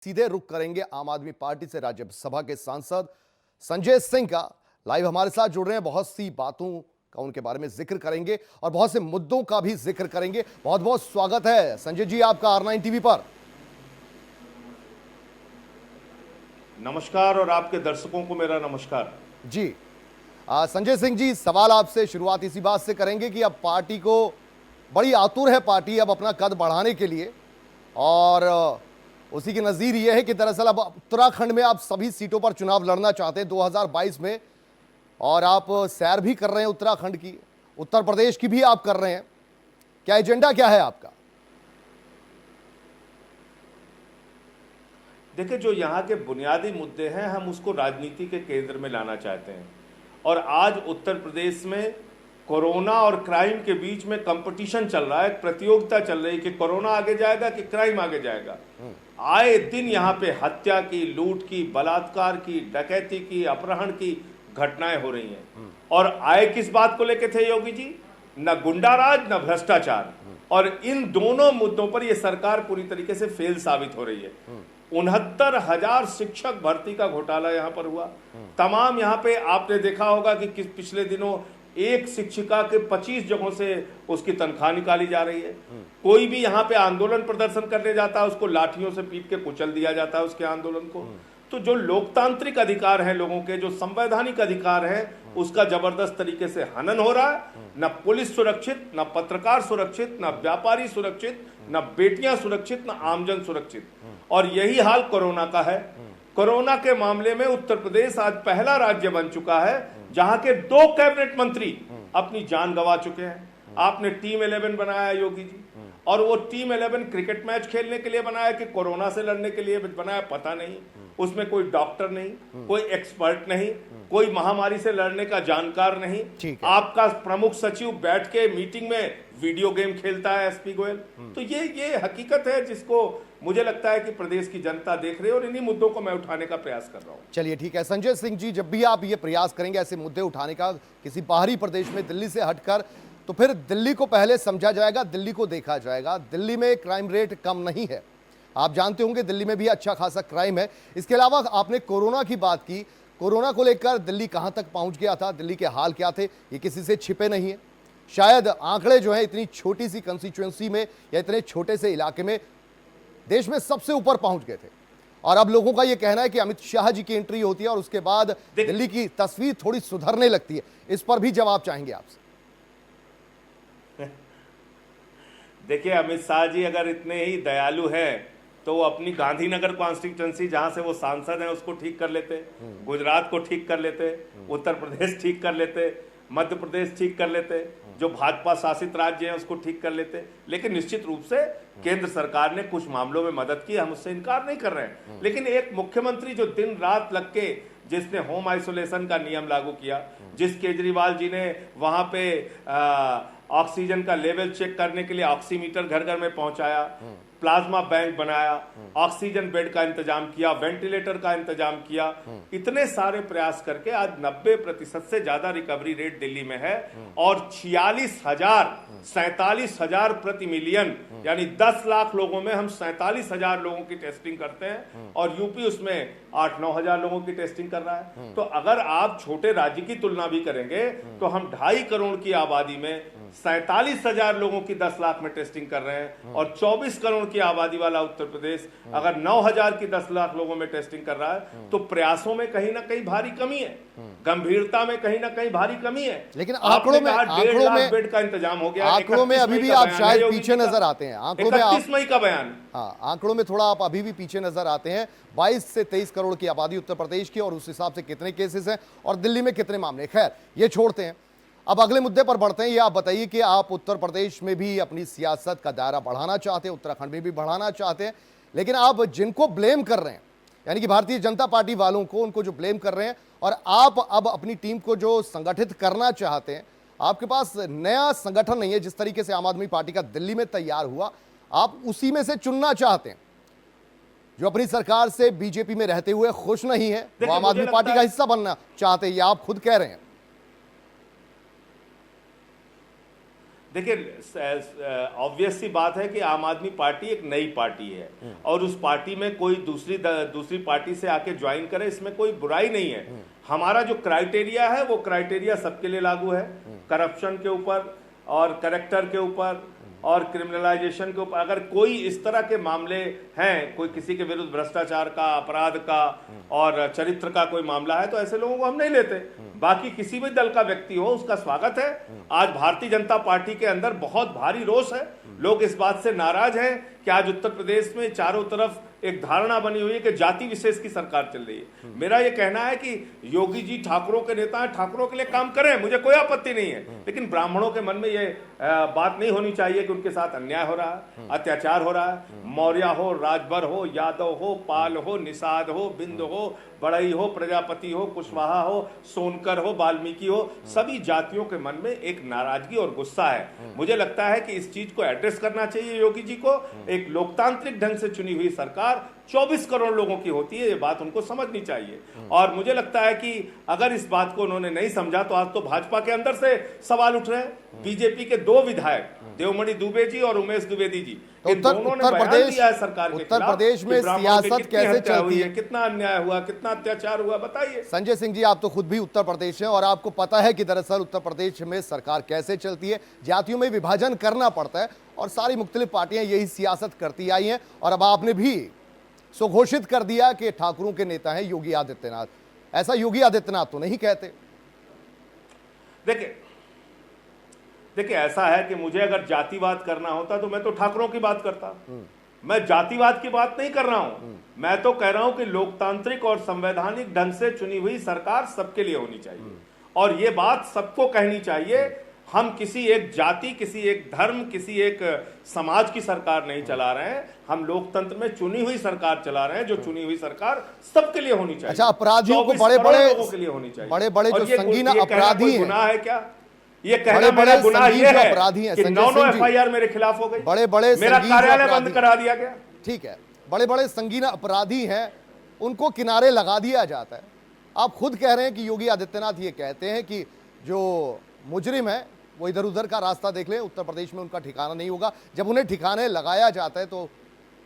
सीधे रुख करेंगे आम आदमी पार्टी से राज्यसभा के सांसद संजय सिंह का। लाइव हमारे साथ जुड़ रहे हैं, बहुत सी बातों का उनके बारे में जिक्र करेंगे और बहुत से मुद्दों का भी जिक्र करेंगे। बहुत बहुत स्वागत है संजय जी आपका R9 टीवी पर। नमस्कार और आपके दर्शकों को मेरा नमस्कार जी। संजय सिंह जी, सवाल आपसे शुरुआत इसी बात से करेंगे कि अब पार्टी को बड़ी आतुर है, पार्टी अब अपना कद बढ़ाने के लिए, और उसी की नज़ीर यह है कि दरअसल अब उत्तराखंड में आप सभी सीटों पर चुनाव लड़ना चाहते हैं 2022 में, और आप सैर भी कर रहे हैं उत्तराखंड की, उत्तर प्रदेश की भी आप कर रहे हैं। क्या एजेंडा क्या है आपका? देखिए, जो यहाँ के बुनियादी मुद्दे हैं हम उसको राजनीति के केंद्र में लाना चाहते हैं। और आज उत्तर प्रदेश में कोरोना और क्राइम के बीच में कंपटीशन चल रहा है, एक प्रतियोगिता चल रही है कि कोरोना आगे जाएगा कि क्राइम आगे जाएगा। आए दिन यहाँ पे हत्या की, लूट की, बलात्कार की, डकैती की, अपहरण की घटनाएं हो रही हैं। और आए किस बात को लेके थे योगी जी? न गुंडाराज न भ्रष्टाचार। और इन दोनों मुद्दों पर यह सरकार पूरी तरीके से फेल साबित हो रही है। 69,000 शिक्षक भर्ती का घोटाला यहां पर हुआ। तमाम यहां पे आपने देखा होगा कि पिछले दिनों एक शिक्षिका के 25 जगहों से उसकी तनख्वाह निकाली जा रही है। कोई भी यहां पे आंदोलन प्रदर्शन करने जाता है उसको लाठियों से पीट के कुचल दिया जाता है उसके आंदोलन को। तो जो लोकतांत्रिक अधिकार हैं लोगों के, जो संवैधानिक अधिकार हैं, उसका जबरदस्त तरीके से हनन हो रहा है। न पुलिस सुरक्षित, न पत्रकार सुरक्षित, न व्यापारी सुरक्षित, न बेटियां सुरक्षित, न आमजन सुरक्षित। और यही हाल कोरोना का है। कोरोना के मामले में उत्तर प्रदेश आज पहला राज्य बन चुका है जहां के 2 कैबिनेट मंत्री अपनी जान गंवा चुके हैं। आपने टीम 11 बनाया योगी जी, और वो टीम 11 क्रिकेट मैच खेलने के लिए बनाया कि कोरोना से लड़ने के लिए बनाया, पता नहीं। उसमें कोई डॉक्टर नहीं, कोई एक्सपर्ट नहीं, कोई महामारी से लड़ने का जानकार नहीं। आपका प्रमुख सचिव बैठ के मीटिंग में वीडियो गेम खेलता है, एसपी गोयल। तो ये हकीकत है जिसको मुझे लगता है कि प्रदेश की जनता देख रही है, और इन्हीं मुद्दों को मैं उठाने का प्रयास कर रहा हूं। चलिए ठीक है संजय सिंह जी, जब भी आप ये प्रयास करेंगे ऐसे मुद्दे उठाने का किसी बाहरी प्रदेश में, दिल्ली से हटकर, तो फिर दिल्ली को पहले समझा जाएगा, दिल्ली को देखा जाएगा। दिल्ली में क्राइम रेट कम नहीं है, आप जानते होंगे दिल्ली में भी अच्छा खासा क्राइम है। इसके अलावा आपने कोरोना की बात की, कोरोना को लेकर दिल्ली कहां तक पहुंच गया था, दिल्ली के हाल क्या थे, ये किसी से छिपे नहीं है। शायद आंकड़े जो है इतनी छोटी सी कंस्टिट्यूएंसी में या इतने छोटे से इलाके में देश में सबसे ऊपर पहुंच गए थे। और अब लोगों का यह कहना है कि अमित शाह जी की एंट्री होती है और उसके बाद दिल्ली की तस्वीर थोड़ी सुधरने लगती है। इस पर भी जवाब चाहेंगे आपसे। देखिए, अमित शाह जी अगर इतने ही दयालु हैं तो वो अपनी गांधीनगर कॉन्स्टिट्यूंसी जहां से वो सांसद हैं उसको ठीक कर लेते, गुजरात को ठीक कर लेते, उत्तर प्रदेश ठीक कर लेते, मध्य प्रदेश ठीक कर लेते, जो भाजपा शासित राज्य हैं उसको ठीक कर लेते। लेकिन निश्चित रूप से केंद्र सरकार ने कुछ मामलों में मदद की, हम उससे इनकार नहीं कर रहे हैं। लेकिन एक मुख्यमंत्री जो दिन रात लग के, जिसने होम आइसोलेशन का नियम लागू किया, जिस केजरीवाल जी ने वहां पे ऑक्सीजन का लेवल चेक करने के लिए ऑक्सीमीटर घर घर में पहुंचाया, प्लाज्मा बैंक बनाया, ऑक्सीजन बेड का इंतजाम किया, वेंटिलेटर का इंतजाम किया, इतने सारे प्रयास करके आज 90% से ज्यादा रिकवरी रेट दिल्ली में है। और 47,000 प्रति मिलियन, यानी 10 लाख लोगों में हम 47,000 लोगों की टेस्टिंग करते हैं, और यूपी उसमें 8-9 हजार लोगों की टेस्टिंग कर रहा है। तो अगर आप छोटे राज्य की तुलना भी करेंगे तो हम 2.5 करोड़ की आबादी में 47,000 लोगों की 10 लाख में टेस्टिंग कर रहे हैं, और 24 करोड़ की आबादी वाला उत्तर प्रदेश अगर 9,000 की 10 लाख लोगों में टेस्टिंग कर रहा है। तो प्रयासों में कहीं ना कहीं भारी कमी है, गंभीरता में कहीं ना कहीं भारी कमी है। लेकिन आंकड़ों में 1.5 लाख बेड का इंतजाम हो गया। आंकड़ों में अभी भी आप शायद पीछे नजर आते हैं। आंकड़ों में 31 मई का बयान, हाँ, आंकड़ों में थोड़ा आप अभी भी पीछे नजर आते हैं। 22 से 23 करोड़ की आबादी उत्तर प्रदेश की, और उस हिसाब से कितने केसेस हैं और दिल्ली में कितने मामले। खैर, ये छोड़ते हैं, अब अगले मुद्दे पर बढ़ते हैं। ये आप बताइए कि आप उत्तर प्रदेश में भी अपनी सियासत का दायरा बढ़ाना चाहते हैं, उत्तराखंड में भी बढ़ाना चाहते हैं, लेकिन आप जिनको ब्लेम कर रहे हैं, यानी कि भारतीय जनता पार्टी वालों को, उनको जो ब्लेम कर रहे हैं, और आप अब अपनी टीम को जो संगठित करना चाहते हैं, आपके पास नया संगठन नहीं है। जिस तरीके से आम आदमी पार्टी का दिल्ली में तैयार हुआ, आप उसी में से चुनना चाहते हैं। जो अपनी सरकार से बीजेपी में रहते हुए खुश नहीं है, वो आम आदमी पार्टी का हिस्सा बनना चाहते हैं, ये आप खुद कह रहे हैं। देखिए, ऑब्वियस सी बात है कि आम आदमी पार्टी एक नई पार्टी है और उस पार्टी में कोई दूसरी पार्टी से आके ज्वाइन करे, इसमें कोई बुराई नहीं है। हमारा जो क्राइटेरिया है वो क्राइटेरिया सबके लिए लागू है, करप्शन के ऊपर और कैरेक्टर के ऊपर और क्रिमिनलाइजेशन के ऊपर। अगर कोई इस तरह के मामले हैं, कोई किसी के विरुद्ध भ्रष्टाचार का, अपराध का और चरित्र का कोई मामला है, तो ऐसे लोगों को हम नहीं लेते। बाकी किसी भी दल का व्यक्ति हो, उसका स्वागत है। आज भारतीय जनता पार्टी के अंदर बहुत भारी रोष है। लोग इस बात से नाराज हैं कि आज उत्तर प्रदेश में चारों तरफ एक धारणा बनी हुई है कि जाति विशेष की सरकार चल रही है। मेरा यह कहना है कि योगी जी ठाकुरों के नेता हैं, ठाकुरों के लिए काम करें, मुझे कोई आपत्ति नहीं है, लेकिन ब्राह्मणों के मन में ये बात नहीं होनी चाहिए कि उनके साथ अन्याय हो रहा है, अत्याचार हो रहा है। मौर्य हो, राजभर हो, यादव हो, पाल हो, निषाद हो, बिंद हो, बड़ई हो, प्रजापति हो, कुशवाहा हो, सोनकर हो, वाल्मीकि हो, सभी जातियों के मन में एक नाराजगी और गुस्सा है। मुझे लगता है कि इस चीज को एड्रेस करना चाहिए योगी जी को। एक लोकतांत्रिक ढंग से चुनी हुई सरकार 24 करोड़ लोगों की होती है, ये बात उनको समझनी चाहिए। और मुझे लगता है कि अगर इस बात को उन्होंने नहीं समझा तो आज तो भाजपा के अंदर से सवाल उठ रहे हैं। बीजेपी के 2 विधायक देवमणि दुबे जी और उमेश द्विवेदी जी, उत्तर प्रदेश में सियासत कैसे चलती है, कितना अन्याय हुआ, कितना अत्याचार हुआ, बताइए। संजय सिंह जी, आप तो खुद भी उत्तर प्रदेश हैं और आपको पता है कि दरअसल उत्तर प्रदेश में सरकार कैसे चलती है। जातियों में विभाजन करना पड़ता है और सारी मुख्तलिफ पार्टियां यही सियासत करती आई हैं और अब आपने भी घोषित कर दिया कि ठाकुरों के नेता हैं योगी आदित्यनाथ। ऐसा योगी आदित्यनाथ तो नहीं कहते। देखिए, ऐसा है कि मुझे अगर जातिवाद करना होता तो मैं तो ठाकुरों की बात करता। मैं जातिवाद की बात नहीं कर रहा हूं, मैं तो कह रहा हूं कि लोकतांत्रिक और संवैधानिक ढंग से चुनी हुई सरकार सबके लिए होनी चाहिए और यह बात सबको कहनी चाहिए। हम किसी एक जाति, किसी एक धर्म, किसी एक समाज की सरकार नहीं चला रहे हैं, हम लोकतंत्र में चुनी हुई सरकार चला रहे हैं, जो चुनी हुई सरकार सबके लिए होनी चाहिए। अच्छा, अपराधियों को बड़े-बड़े लोगों के लिए होनी चाहिए, बड़े-बड़े जो संगीन अपराधी हैं, गुनाह है क्या? ये कहना मेरा गुनाह ये है कि 9 एफआईआर मेरे खिलाफ हो गई, बड़े-बड़े मेरा कार्यालय बंद करा दिया गया। ठीक है, बड़े-बड़े संगीन अपराधी हैं, उनको किनारे लगा दिया जाता है। आप खुद कह रहे हैं कि योगी आदित्यनाथ ये कहते हैं कि जो मुजरिम है वो इधर उधर का रास्ता देख ले, उत्तर प्रदेश में उनका ठिकाना नहीं होगा। जब उन्हें ठिकाने लगाया जाता है तो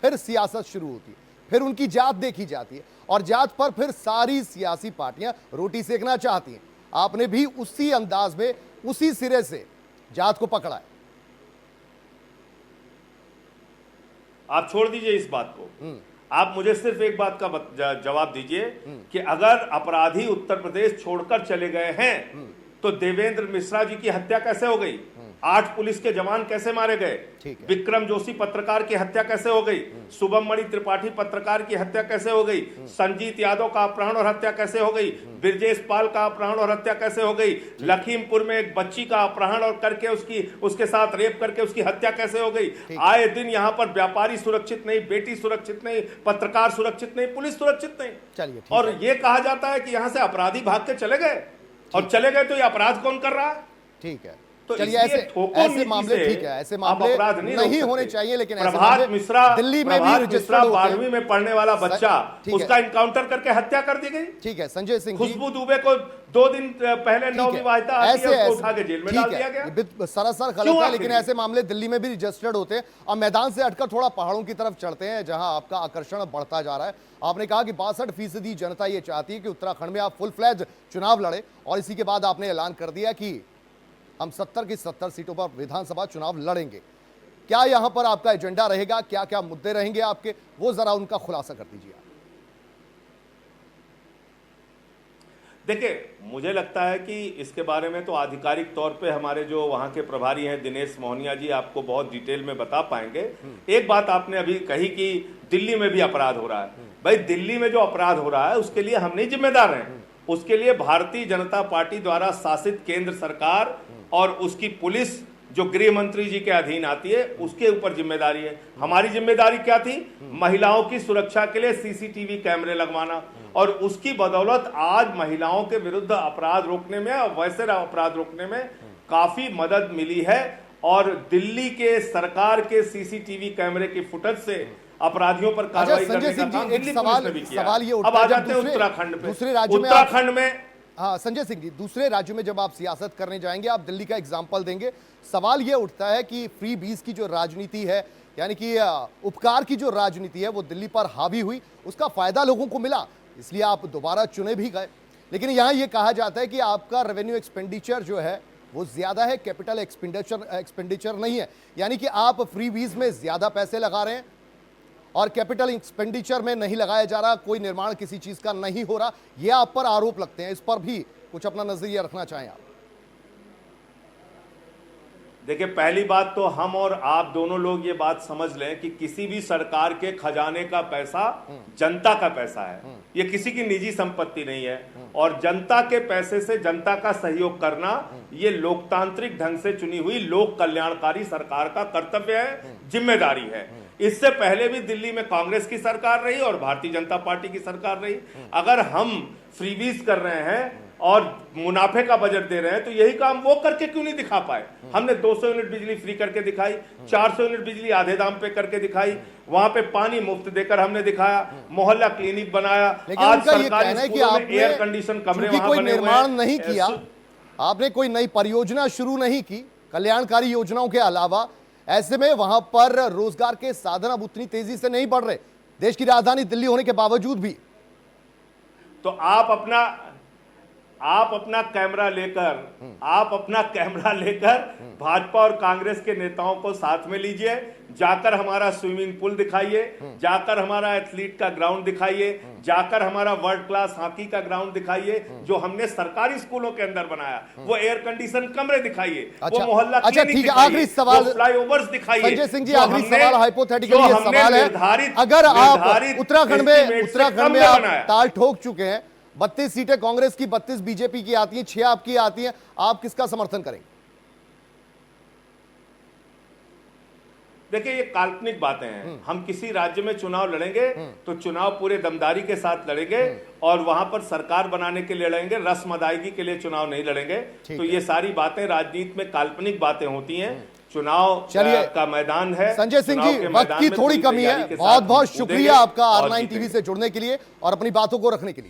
फिर सियासत शुरू होती है, फिर उनकी जात देखी जाती है और जात पर फिर सारी सियासी पार्टियां रोटी सेकना चाहती हैं। आपने भी उसी अंदाज में, उसी सिरे से जात को पकड़ा है। आप छोड़ दीजिए इस बात को, आप मुझे सिर्फ एक बात का जवाब दीजिए कि अगर अपराधी उत्तर प्रदेश छोड़कर चले गए हैं तो देवेंद्र मिश्रा जी की हत्या कैसे हो गई? 8 पुलिस के जवान कैसे मारे गए? विक्रम जोशी पत्रकार की हत्या कैसे हो गई? शुभम मणि त्रिपाठी पत्रकार की हत्या कैसे हो गई? संजीत यादव का अपहरण और हत्या कैसे हो गई? ब्रजेश पाल का अपहरण और हत्या कैसे हो गई? लखीमपुर में एक बच्ची का अपहरण और करके उसके साथ रेप करके उसकी हत्या कैसे हो गई? आए दिन यहाँ पर व्यापारी सुरक्षित नहीं, बेटी सुरक्षित नहीं, पत्रकार सुरक्षित नहीं, पुलिस सुरक्षित नहीं। चलिए, और ये कहा जाता है कि यहाँ से अपराधी भाग के चले गए और चले गए तो ये अपराध कौन कर रहा है? ठीक है, तो चलिए, ऐसे मामले ठीक है, ऐसे मामले अपराध नहीं होने चाहिए, लेकिन प्रभात मिश्रा दिल्ली में भी रजिस्टर्ड 12वीं में पढ़ने वाला बच्चा, उसका इनकाउंटर करके हत्या कर दी गई। ठीक है संजय सिंह जी, खुशबू दुबे को 2 दिन पहले नवविवाहिता आती है, उसको उठा के जेल में डाल दिया गया। सरासर गलत है, लेकिन ऐसे मामले दिल्ली में भी रजिस्टर्ड होते हैं। और मैदान से हटकर थोड़ा पहाड़ों की तरफ चढ़ते हैं जहां आपका आकर्षण बढ़ता जा रहा है। आपने कहा कि 62% जनता ये चाहती है कि उत्तराखंड में आप फुल फ्लैज चुनाव लड़े और इसी के बाद आपने ऐलान कर दिया कि हम 70 की 70 सीटों पर विधानसभा चुनाव लड़ेंगे। क्या यहां पर आपका एजेंडा रहेगा, क्या क्या मुद्दे रहेंगे आपके, वो जरा उनका खुलासा कर दीजिए। देखिए, मुझे लगता है कि इसके बारे में तो आधिकारिक तौर पे हमारे जो वहां के प्रभारी हैं दिनेश मोहनिया जी आपको बहुत डिटेल में बता पाएंगे। एक बात आपने अभी कही कि दिल्ली में भी अपराध हो रहा है। भाई, दिल्ली में जो अपराध हो रहा है उसके लिए हम नहीं जिम्मेदार हैं, उसके लिए भारतीय जनता पार्टी द्वारा शासित केंद्र सरकार और उसकी पुलिस जो गृह मंत्री जी के अधीन आती है उसके ऊपर जिम्मेदारी है। हमारी जिम्मेदारी क्या थी? महिलाओं की सुरक्षा के लिए सीसीटीवी कैमरे लगवाना और उसकी बदौलत आज महिलाओं के विरुद्ध अपराध रोकने में और वैसे अपराध रोकने में काफी मदद मिली है। और दिल्ली के सरकार के सीसीटीवी कैमरे की फुटेज से अपराधियों पर कार्रवाई करने का काम दिल्ली पुलिस ने भी किया। अब आ जाते हैं उत्तराखंड पे। उत्तराखंड में हाँ संजय सिंह जी, दूसरे राज्यों में जब आप सियासत करने जाएंगे, आप दिल्ली का एग्जाम्पल देंगे, सवाल यह उठता है कि फ्री बीज की जो राजनीति है, यानी कि उपकार की जो राजनीति है, वो दिल्ली पर हावी हुई, उसका फायदा लोगों को मिला, इसलिए आप दोबारा चुने भी गए। लेकिन यहाँ ये कहा जाता है कि आपका रेवेन्यू एक्सपेंडिचर जो है वो ज्यादा है, कैपिटल एक्सपेंडिचर नहीं है, यानी कि आप फ्री बीज में ज्यादा पैसे लगा रहे हैं और कैपिटल एक्सपेंडिचर में नहीं लगाया जा रहा, कोई निर्माण किसी चीज का नहीं हो रहा, ये आप पर आरोप लगते हैं। इस पर भी कुछ अपना नजरिया रखना चाहें आप? देखिए, पहली बात तो हम और आप दोनों लोग ये बात समझ लें कि किसी भी सरकार के खजाने का पैसा जनता का पैसा है, ये किसी की निजी संपत्ति नहीं है। और जनता के पैसे से जनता का सहयोग करना ये लोकतांत्रिक ढंग से चुनी हुई लोक कल्याणकारी सरकार का कर्तव्य है, जिम्मेदारी है। इससे पहले भी दिल्ली में कांग्रेस की सरकार रही और भारतीय जनता पार्टी की सरकार रही। अगर हम फ्रीबीज कर रहे हैं और मुनाफे का बजट दे रहे हैं तो यही काम वो करके क्यों नहीं दिखा पाए? हमने 200 यूनिट बिजली फ्री करके दिखाई, 400 यूनिट बिजली आधे दाम पे करके दिखाई, वहां पे पानी मुफ्त देकर हमने दिखाया, मोहल्ला क्लिनिक बनाया। आज सरकारी स्कूलों में एयर कंडीशन कमरे वहां कोई बने निर्माण नहीं किया, आपने कोई नई परियोजना शुरू नहीं की कल्याणकारी योजनाओं के अलावा, ऐसे में वहां पर रोजगार के साधन अब उतनी तेजी से नहीं बढ़ रहे, देश की राजधानी दिल्ली होने के बावजूद भी। तो आप अपना कैमरा लेकर भाजपा और कांग्रेस के नेताओं को साथ में लीजिए, जाकर हमारा स्विमिंग पूल दिखाइए, जाकर हमारा एथलीट का ग्राउंड दिखाइए, जाकर हमारा वर्ल्ड क्लास हॉकी का ग्राउंड दिखाइए जो हमने सरकारी स्कूलों के अंदर बनाया, वो एयर कंडीशन कमरे दिखाइए, वो मोहल्ला क्लिनिक ठीक है, आखिरी सवाल फ्लाईओवर्स दिखाइए। संजय सिंह जी, आखिरी सवाल हाइपोथेटिकली सवाल है, अगर आप उत्तराखंड में आप ताल ठोक चुके हैं, 32 सीटें कांग्रेस की, 32 बीजेपी की आती हैं, 6 आपकी आती हैं, आप किसका समर्थन करेंगे? देखिए, ये काल्पनिक बातें हैं। हम किसी राज्य में चुनाव लड़ेंगे तो चुनाव पूरे दमदारी के साथ लड़ेंगे और वहां पर सरकार बनाने के लिए लड़ेंगे, रस्म अदायगी के लिए चुनाव नहीं लड़ेंगे। तो ये सारी बातें राजनीति में काल्पनिक बातें होती हैं। चुनाव का मैदान है। संजय सिंह जी, वक्त की थोड़ी कमी है, बहुत बहुत शुक्रिया आपका R9 टीवी से जुड़ने के लिए और अपनी बातों को रखने के लिए।